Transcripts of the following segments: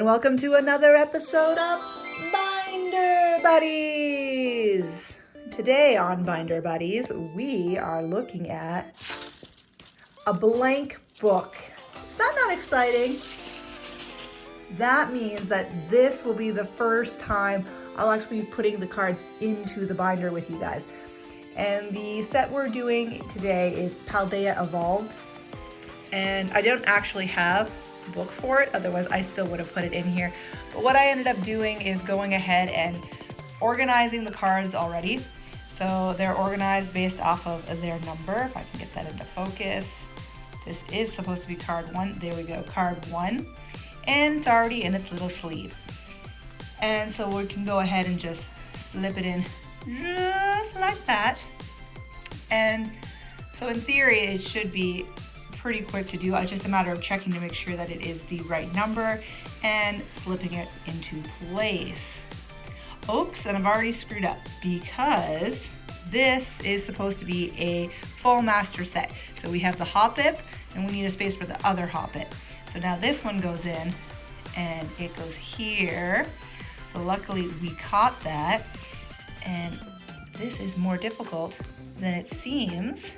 welcome to another episode of Binder Buddies. Today on Binder Buddies, we are looking at a blank book. Is that not exciting? That means that this will be the first time I'll actually be putting the cards into the binder with you guys. And the set we're doing today is Paldea Evolved. And I don't actually have a book for it, otherwise I still would have put it in here. But what I ended up doing is going ahead and organizing the cards already. So they're organized based off of their number. If I can get that into focus. This is supposed to be card 1. There we go, card 1. And it's already in its little sleeve. And so we can go ahead and just slip it in just like that. And so in theory, it should be pretty quick to do. It's just a matter of checking to make sure that it is the right number and slipping it into place. Oops, and I've already screwed up because this is supposed to be a full master set. So we have the Hoppip and we need a space for the other Hoppip. So now this one goes in and it goes here. So luckily we caught that, and this is more difficult than it seems,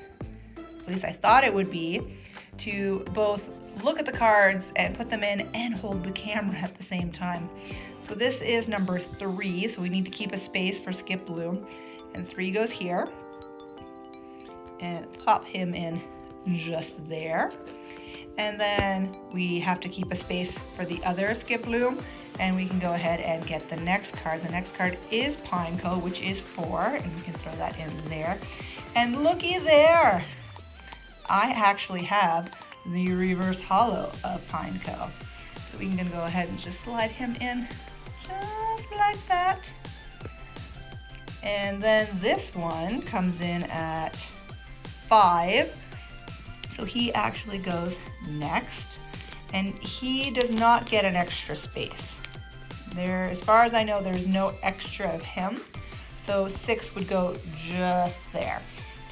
at least I thought it would be, to both look at the cards and put them in and hold the camera at the same time. So this is number 3, so we need to keep a space for Skip Bloom, and 3 goes here, and pop him in just there. And then we have to keep a space for the other Skip Bloom, and we can go ahead and get the next card. The next card is Pineco, which is 4, and we can throw that in there. And looky there, I actually have the reverse hollow of Pineco. So we can go ahead and just slide him in just like that. And then this one comes in at 5. So he actually goes next, and he does not get an extra space. There, as far as I know, there's no extra of him. So 6 would go just there.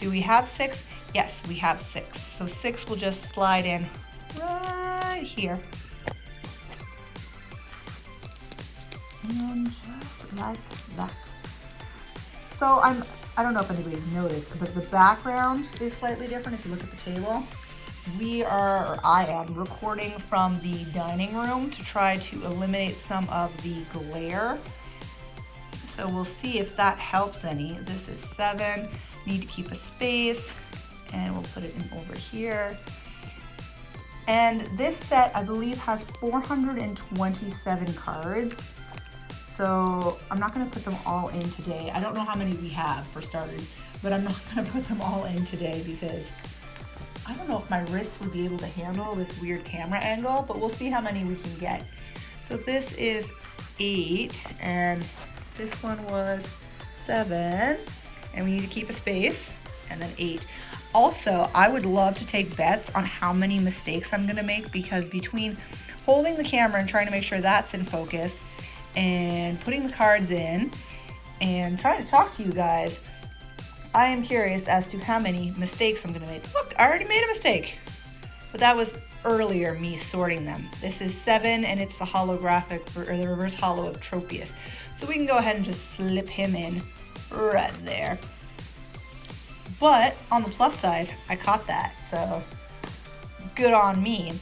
Do we have 6? Yes, we have 6. So 6 will just slide in right here. And just like that. So I don't know if anybody's noticed, but the background is slightly different if you look at the table. I am recording from the dining room to try to eliminate some of the glare. So we'll see if that helps any. This is 7, need to keep a space, and we'll put it in over here. And this set, I believe, has 427 cards. So I'm not gonna put them all in today. I don't know how many we have for starters, but I'm not gonna put them all in today because I don't know if my wrists would be able to handle this weird camera angle, but we'll see how many we can get. So this is 8, and this one was 7, and we need to keep a space, and then 8. Also, I would love to take bets on how many mistakes I'm gonna make, because between holding the camera and trying to make sure that's in focus, and putting the cards in, and trying to talk to you guys, I am curious as to how many mistakes I'm gonna make. Look, I already made a mistake. But that was earlier me sorting them. This is 7, and it's the holographic, or the reverse hollow of Tropius. So we can go ahead and just slip him in right there. But on the plus side, I caught that, so good on me.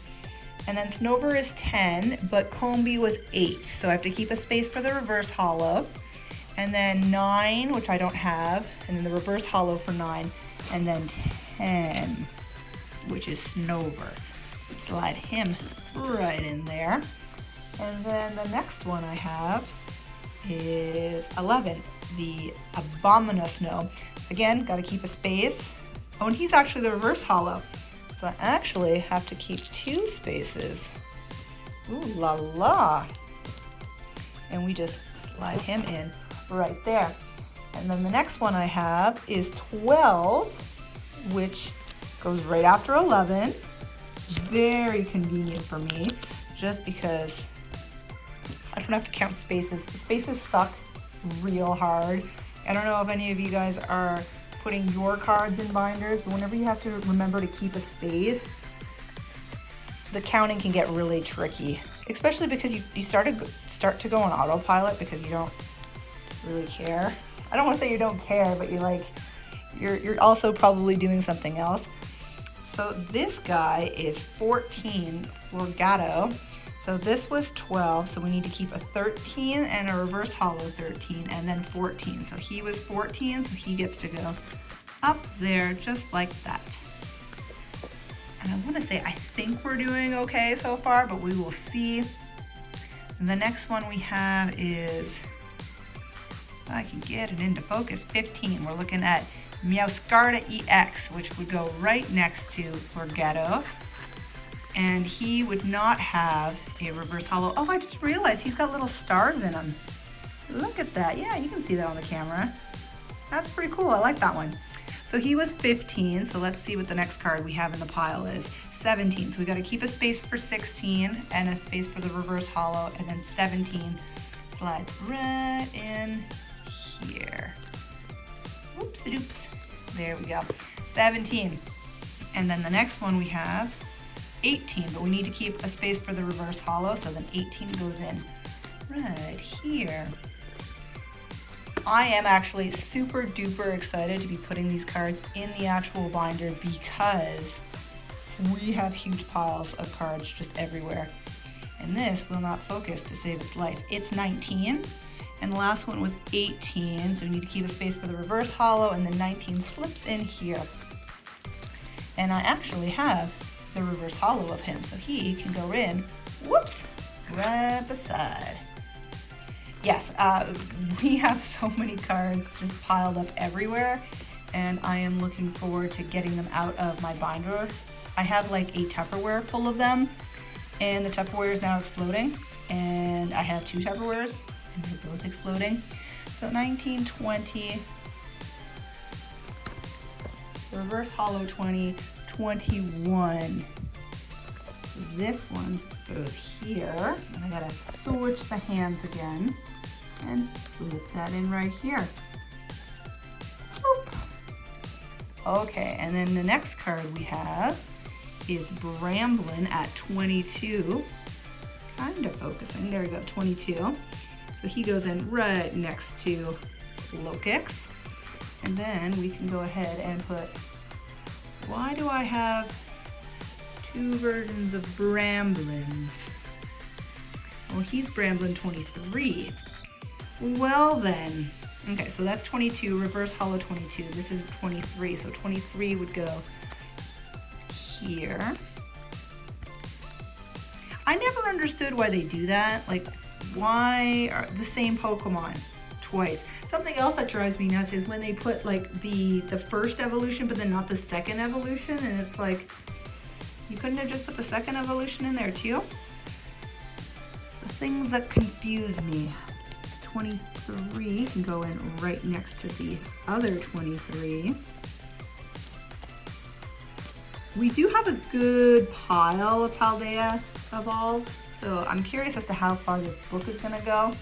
And then Snover is 10, but Combee was 8. So I have to keep a space for the reverse hollow. And then 9, which I don't have, and then the reverse hollow for 9, and then 10, which is Snover. Slide him right in there. And then the next one I have is 11, the Abominusno. Again, gotta keep a space. Oh, and he's actually the reverse hollow. So I actually have to keep 2 spaces. Ooh la la. And we just slide him in right there. And then the next one I have is 12, which goes right after 11. Very convenient for me, just because I don't have to count spaces. The spaces suck real hard. I don't know if any of you guys are putting your cards in binders, but whenever you have to remember to keep a space, the counting can get really tricky. especially because you start to go on autopilot because you don't really care. I don't want to say you don't care, but you're also probably doing something else. So this guy is 14 Florgato. So this was 12, so we need to keep a 13 and a reverse holo 13 and then 14. So he was 14, so he gets to go up there just like that. And I want to say I think we're doing okay so far, but we will see. And the next one we have is, if I can get it into focus, 15. We're looking at Meowscarda EX, which would go right next to Florgato. And he would not have a reverse holo. Oh, I just realized he's got little stars in him. Look at that. Yeah, you can see that on the camera. That's pretty cool. I like that one. So he was 15. So let's see what the next card we have in the pile is. 17. So we got to keep a space for 16 and a space for the reverse holo, and then 17 slides right in here. Oops-a-doops. There we go. 17. And then the next one we have 18, but we need to keep a space for the reverse holo, so then 18 goes in right here. I am actually super duper excited to be putting these cards in the actual binder because we have huge piles of cards just everywhere. And this will not focus to save its life. It's 19, and the last one was 18, so we need to keep a space for the reverse holo, and then 19 slips in here. And I actually have the reverse holo of him, so he can go in, whoops, right beside. Yes, we have so many cards just piled up everywhere, and I am looking forward to getting them out of my binder. I have like a Tupperware full of them, and the Tupperware is now exploding, and I have 2 Tupperwares, and they're both exploding. So 19, 20, reverse holo 20, 21. This one goes here, and I gotta switch the hands again and slip that in right here. Boop. Okay, and then the next card we have is Bramblin at 22. Kind of focusing, there we go, 22. So he goes in right next to Lokix. And then we can go ahead and put, why do I have 2 versions of Bramblins? Oh, he's Bramblin 23. Well then, okay, so that's 22, reverse holo 22. This is 23, so 23 would go here. I never understood why they do that. Like, why are the same Pokemon twice? Something else that drives me nuts is when they put like the first evolution, but then not the second evolution, and it's like, you couldn't have just put the second evolution in there too? It's the things that confuse me. 23 can go in right next to the other 23. We do have a good pile of Paldea evolved, so I'm curious as to how far this book is gonna go.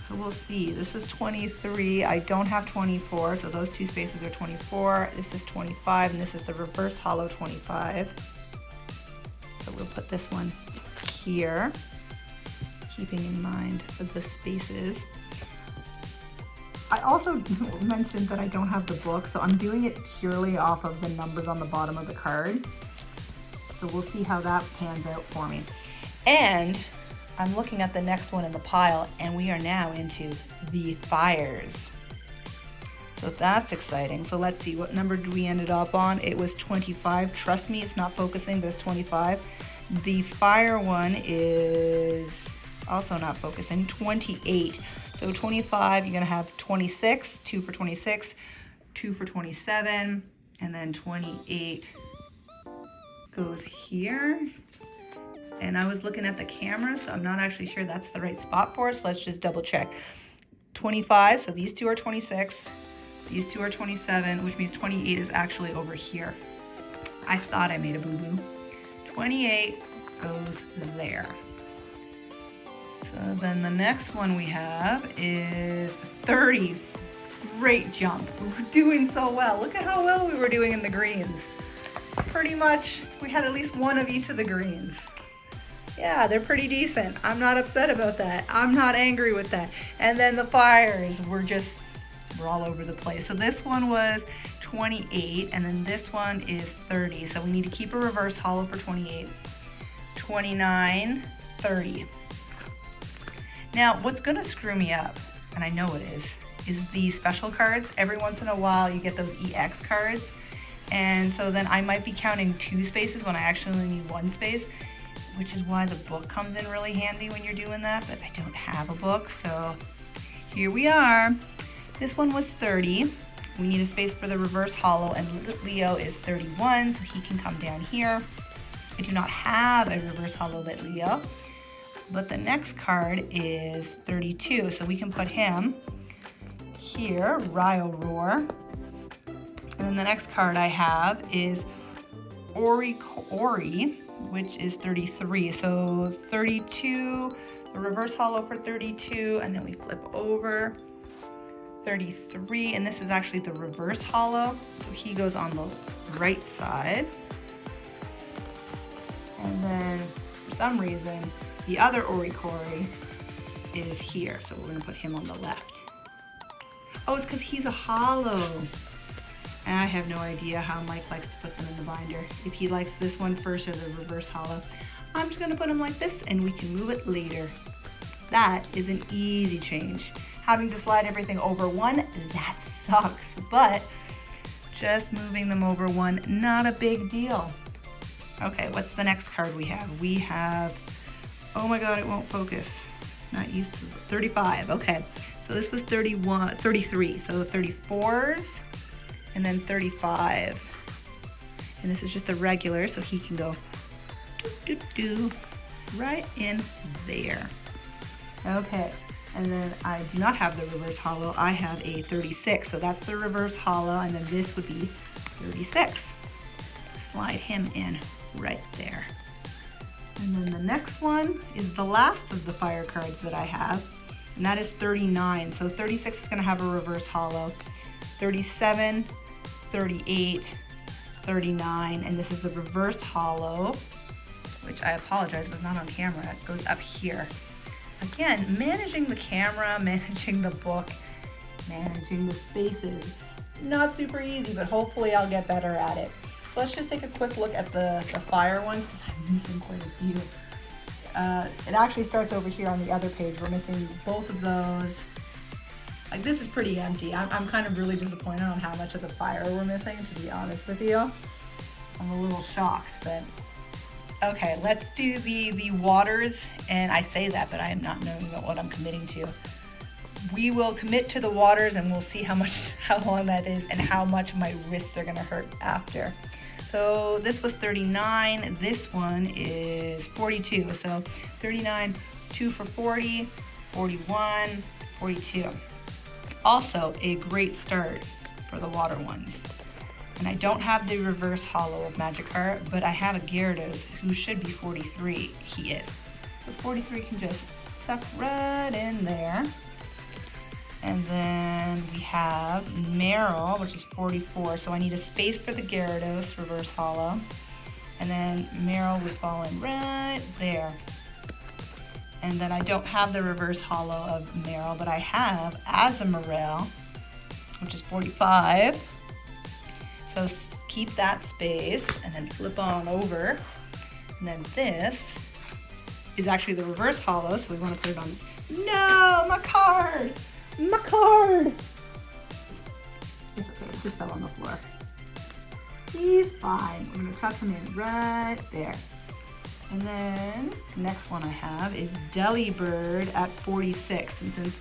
So we'll see. This is 23. I don't have 24, so those 2 spaces are 24. This is 25, and this is the reverse holo 25. So we'll put this one here, keeping in mind the spaces. I also mentioned that I don't have the book, so I'm doing it purely off of the numbers on the bottom of the card. So we'll see how that pans out for me. And I'm looking at the next one in the pile, and we are now into the fires. So that's exciting. So let's see, what number we ended up on? It was 25. Trust me, it's not focusing, but it's 25. The fire one is also not focusing, 28. So 25, you're gonna have 26, 2 for 26, 2 for 27, and then 28 goes here. And I was looking at the camera, so I'm not actually sure that's the right spot for us. So let's just double check. 25, so these 2 are 26, these 2 are 27, which means 28 is actually over here. I thought I made a boo-boo. 28 goes there. So then the next one we have is 30. Great jump. We're doing so well. Look at how well we were doing in the greens. Pretty much, we had at least one of each of the greens. Yeah, they're pretty decent. I'm not upset about that. I'm not angry with that. And then the fires were all over the place. So this one was 28, and then this one is 30. So we need to keep a reverse holo for 28, 29, 30. Now, what's gonna screw me up, and I know it is the special cards. Every once in a while, you get those EX cards. And so then I might be counting 2 spaces when I actually only need 1 space, which is why the book comes in really handy when you're doing that, but I don't have a book, so here we are. This one was 30. We need a space for the reverse holo, and Leo is 31, so he can come down here. I do not have a reverse holo lit Leo, but the next card is 32, so we can put him here, Ryo Roar. And then the next card I have is Ori, which is 33. So 32, the reverse holo for 32, and then we flip over 33, and this is actually the reverse holo. So he goes on the right side. And then for some reason, the other Ori is here. So we're gonna put him on the left. Oh, it's because he's a holo. And I have no idea how Mike likes to put them in the binder. If he likes this one first or the reverse holo, I'm just gonna put them like this and we can move it later. That is an easy change. Having to slide everything over 1, that sucks, but just moving them over 1, not a big deal. Okay, what's the next card we have? We have, oh my God, it won't focus. Not used to 35, okay. So this was 33, so 34s. And then 35. And this is just a regular, so he can go right in there. Okay, and then I do not have the reverse holo. I have a 36, so that's the reverse holo, and then this would be 36. Slide him in right there. And then the next one is the last of the fire cards that I have, and that is 39. So 36 is gonna have a reverse holo. 37, 38, 39, and this is the reverse holo, which I apologize was not on camera. It goes up here. Again, managing the camera, managing the book, managing the spaces, not super easy, but hopefully I'll get better at it. So let's just take a quick look at the fire ones, because I'm missing quite a few. It actually starts over here on the other page. We're missing both of those. Like, this is pretty empty. I'm kind of really disappointed on how much of the fire we're missing, to be honest with you. I'm a little shocked, but okay, let's do the waters. And I say that, but I am not knowing what I'm committing to. We will commit to the waters and we'll see how long that is and how much my wrists are gonna hurt after. So this was 39, this one is 42. So 39, 2 for 40, 41, 42. Also a great start for the water ones. And I don't have the reverse holo of Magikarp, but I have a Gyarados who should be 43. He is. So 43 can just tuck right in there. And then we have Meryl, which is 44. So I need a space for the Gyarados reverse holo. And then Meryl would fall in right there. And then I don't have the reverse holo of Meryl, but I have Azumarill, which is 45. So keep that space and then flip on over. And then this is actually the reverse holo, so we want to put it on. No, my card! My card! It's okay, it just fell on the floor. He's fine. We're gonna tuck him in right there. And then the next one I have is Delibird at 46. And since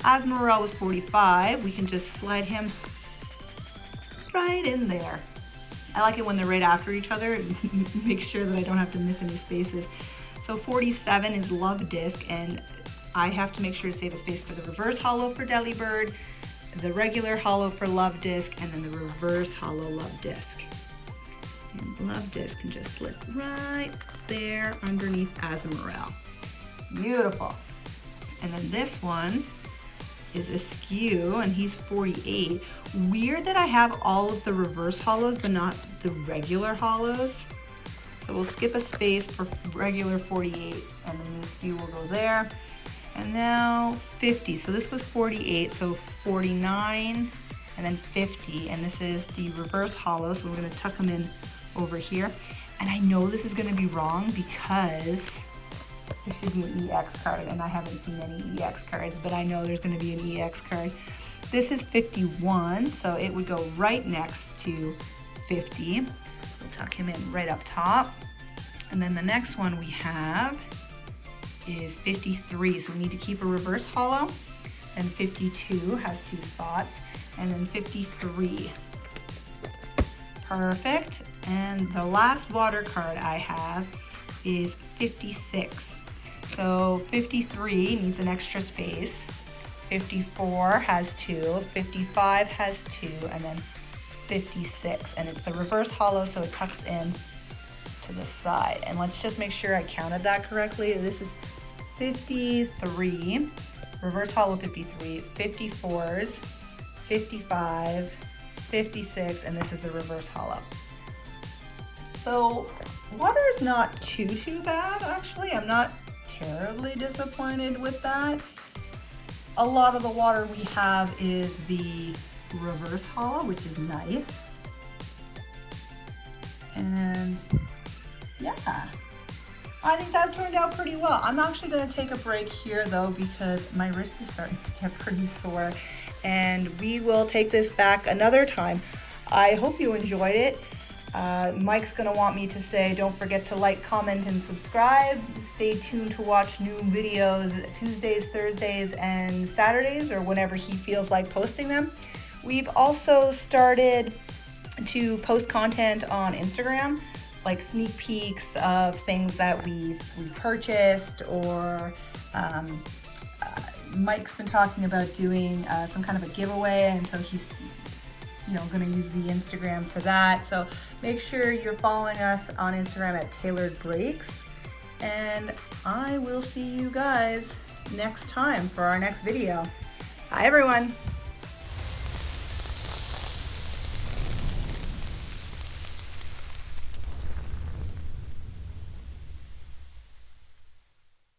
Azumarill was 45, we can just slide him right in there. I like it when they're right after each other. Make sure that I don't have to miss any spaces. So 47 is Love Disc, and I have to make sure to save a space for the reverse holo for Delibird, the regular holo for Love Disc, and then the reverse holo Love Disc. And Love Disc can just slip right there underneath Azumarill. Beautiful. And then this one is Askew, and he's 48. Weird that I have all of the reverse holos, but not the regular holos. So we'll skip a space for regular 48, and then the SKU will go there. And now 50, so this was 48, so 49, and then 50, and this is the reverse hollow, so we're gonna tuck them in over here. And I know this is gonna be wrong because there should be an EX card, and I haven't seen any EX cards, but I know there's gonna be an EX card. This is 51, so it would go right next to 50. We'll tuck him in right up top. And then the next one we have is 53, so we need to keep a reverse hollow. And 52 has 2 spots, and then 53. Perfect. And the last water card I have is 56. So 53 needs an extra space. 54 has 2, 55 has 2, and then 56. And it's the reverse hollow, so it tucks in to the side. And let's just make sure I counted that correctly. This is 53, reverse hollow 53, 54s, 55, 56, and this is the reverse hollow. So water is not too bad, actually. I'm not terribly disappointed with that. A lot of the water we have is the reverse hollow, which is nice. And yeah, I think that turned out pretty well. I'm actually gonna take a break here though, because my wrist is starting to get pretty sore, and we will take this back another time. I hope you enjoyed it. Mike's gonna want me to say, don't forget to like, comment, and subscribe. Stay tuned to watch new videos Tuesdays, Thursdays, and Saturdays, or whenever he feels like posting them. We've also started to post content on Instagram, like sneak peeks of things that we've purchased, or Mike's been talking about doing some kind of a giveaway, and so he's going to use the Instagram for that. So make sure you're following us on Instagram at Tailored Breaks, and I will see you guys next time for our next video. Bye everyone.